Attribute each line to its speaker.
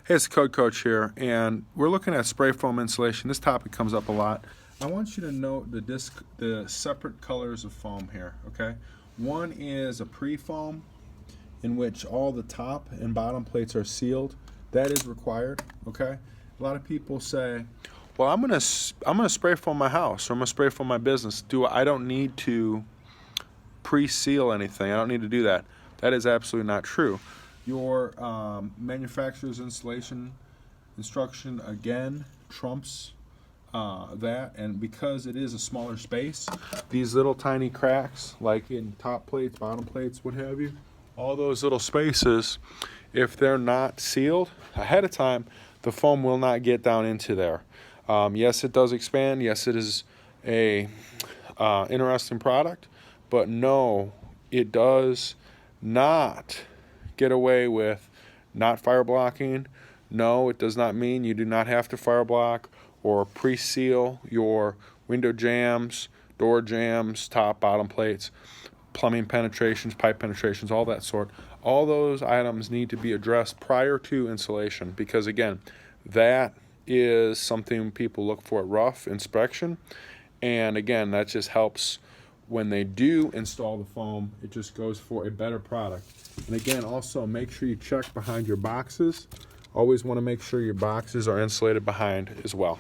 Speaker 1: Hey, it's Code Coach here, and we're looking at spray foam insulation. This topic comes up a lot. I want you to note the separate colors of foam here, okay? One is a pre-foam, in which all the top and bottom plates are sealed. That is required, okay? A lot of people say, well, I'm gonna spray foam my house, or I'm gonna spray foam my business. I don't need to pre-seal anything. I don't need to do that. That is absolutely not true. Your manufacturer's installation instruction again trumps that, and because it is a smaller space, these little tiny cracks, like in top plates, bottom plates, what have you, all those little spaces, if they're not sealed ahead of time, the foam will not get down into there. Yes, it does expand. Yes, it is a interesting product, but no, it does not get away with not fire blocking. No, it does not mean you do not have to fire block or pre-seal your window jambs, door jambs, top, bottom plates, plumbing penetrations, pipe penetrations, all that sort. All those items need to be addressed prior to installation, because again, that is something people look for at rough inspection. And again, that just helps when they do install the foam. It just goes for a better product. And again, also make sure you check behind your boxes. Always want to make sure your boxes are insulated behind as well.